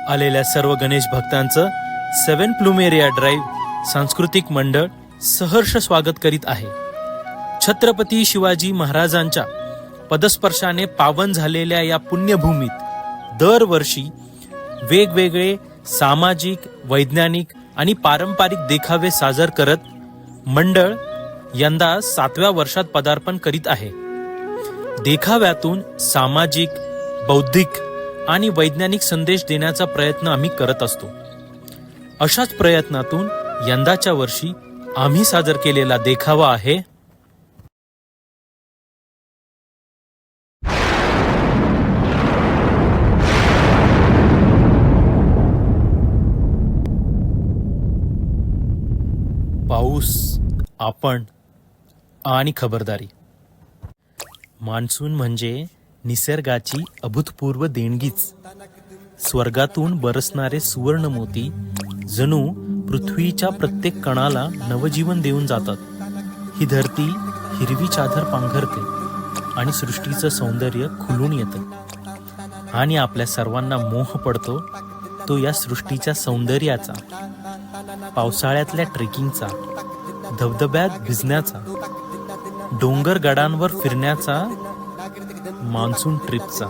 आलेल्या सर्व Ganesh भक्तांचं 7 plumeria drive सांस्कृतिक मंडळ सहर्ष स्वागत करीत आहे. छत्रपती शिवाजी महाराजांच्या पदस्पर्शाने पावन झालेल्या या पुण्यभूमीत दरवर्षी वेगवेगळे सामाजिक, वैज्ञानिक आणि पारंपरिक देखावे सादर करत मंडळ यंदा 7व्या वर्षात पदार्पण करीत आहे. देखाव्यातून सामाजिक, बौद्धिक आणि वैज्ञानिक संदेश देण्याचा प्रयत्न आम्ही करत असतो. अशाच प्रयत्नातून यंदाच्या वर्षी आम्ही सादर केलेला देखावा आहे पाऊस, आपण आणि खबरदारी. मान्सून म्हणजे निसर्गाची अभूतपूर्व देणगीच. स्वर्गातून बरसणारे सुवर्ण मोती जणू पृथ्वीच्या प्रत्येक कणाला नवजीवन देऊन जातात. ही धरती हिरवी चादर पांघरते आणि सृष्टीचं सौंदर्य खुलून येतं आणि आपल्या सर्वांना मोह पडतो तो या सृष्टीच्या सौंदर्याचा. पावसाळ्यातल्या ट्रेकिंगचा, धबधब्यात भिजण्याचा, डोंगर गडांवर फिरण्याचा, मान्सून ट्रिपचा.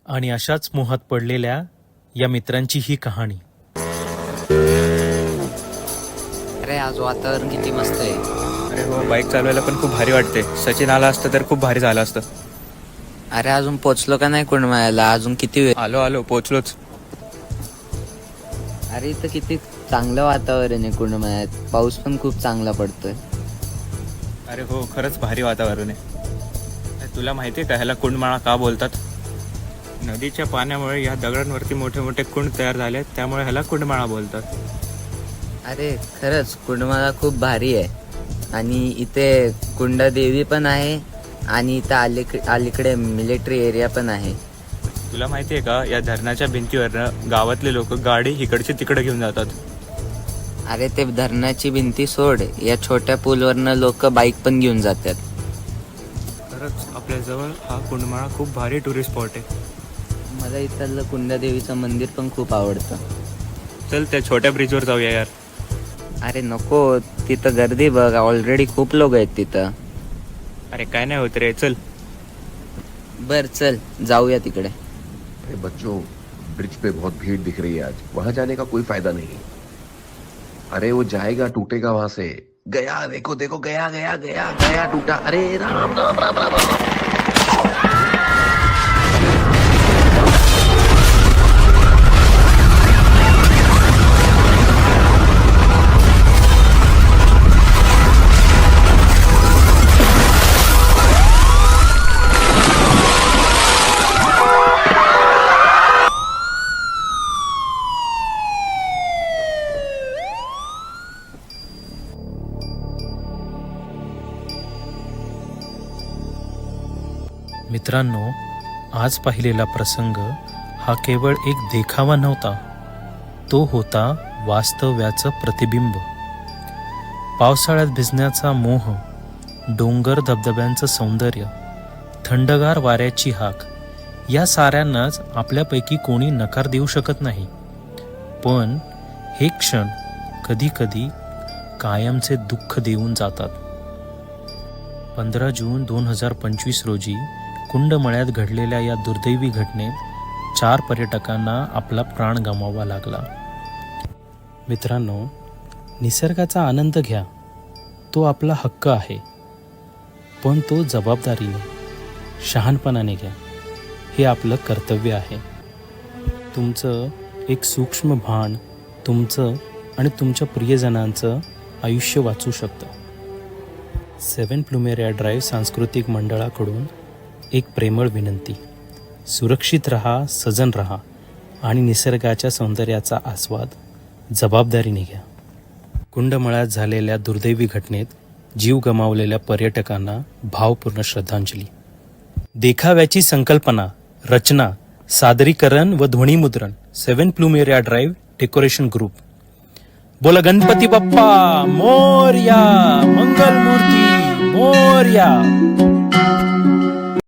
आणि अशाच मोहात पडलेल्या या मित्रांची ही कहाणी. अरे आज वातावरण किती मस्त आहे. अरे हो, बाईक चालवायला पण खूप भारी वाटते. सचिन आला असतं तर खूप भारी झालं असतं. अरे अजून पोचलो का नाही कुंडमाळ्याला? अजून किती वेळ? आलो पोचलोच. अरे इथं किती चांगलं वातावरण आहे कुंडमाळ्यात. पाऊस पण खूप चांगला पडतोय. अरे हो, खरंच भारी वातावरण आहे. तुला माहिती आहे का ह्याला कुंडमाळा का बोलतात? नदीच्या पाण्यामुळे या दगडांवरती मोठे मोठे कुंड तयार झाले, त्यामुळे ह्याला कुंडमाळा बोलतात. अरे खरंच कुंडमाळा खूप भारी आहे. आणि इथे कुंडदेवी पण आहे आणि इथं अलीकडे मिलिटरी एरिया पण आहे. तुला माहिती आहे का, या धरणाच्या भिंतीवरनं गावातले लोक गाडी इकडची तिकडे घेऊन जातात. अरे ते धरणाची भिंती सोड, या छोट्या पूलवरनं लोक बाईक पण घेऊन जातात. खरंच आपल्या जवळ हा कुंडमाळा खूप भारी टुरिस्ट स्पॉट आहे. मला इथलं कुंडदेवीचं मंदिर पण खूप आवडतं. चल त्या छोट्या ब्रिजवर जाऊया यार. अरे नको, तिथं गर्दी बघ, ऑलरेडी खूप लोक आहेत तिथं. अरे काय नाही होत रे, चल. बर चल जाऊया तिकडे. अरे बच्चों, ब्रिज पे बहुत भीड़ दिख रही है आज. वहां जाने का कोई फायदा नहीं. अरे वो जाएगा, टूटेगा वहां से. गया, देखो देखो, गया गया गया गया, टूटा. अरे राम राम राम राम राम. मित्रांनो, आज पाहिलेला प्रसंग हा केवळ एक देखावा नव्हता, तो होता वास्तव्याचं प्रतिबिंब. पावसाळ्यात भिजण्याचा मोह, डोंगर धबधब्यांचं सौंदर्य, थंडगार वाऱ्याची हाक, या साऱ्यांनाच आपल्यापैकी कोणी नकार देऊ शकत नाही. पण हे क्षण कधी कधी कायमचे दुःख देऊन जातात. 15 जून 2025 रोजी कुंडमळ्यात घडलेल्या या दुर्दैवी घटनेत 4 पर्यटकांना आपला प्राण गमावावा लागला. मित्रांनो, निसर्गाचा आनंद घ्या, तो आपला हक्क आहे. पण तो जबाबदारीने, शहाणपणाने घ्या, हे आपलं कर्तव्य आहे. तुमचं एक सूक्ष्म भान तुमचं आणि तुमच्या प्रियजनांचं आयुष्य वाचू शकतं. 7 प्लुमेरिया ड्राईव्ह सांस्कृतिक मंडळाकडून एक प्रेमळ विनंती: सुरक्षित रहा, सजन रहा आणि निसर्गाच्या सौंदर्याचा आस्वाद जबाबदारीने घ्या. कुंडमळ्यात झालेल्या दुर्दैवी घटनेत जीव गमावलेल्या पर्यटकांना भावपूर्ण श्रद्धांजली. देखाव्याची संकल्पना, रचना, सादरीकरण व ध्वनिमुद्रण 7 प्लुमेरिया ड्राईव्ह डेकोरेशन ग्रुप. बोला गणपती बाप्पा मोरया, मंगलमूर्ती मोरया.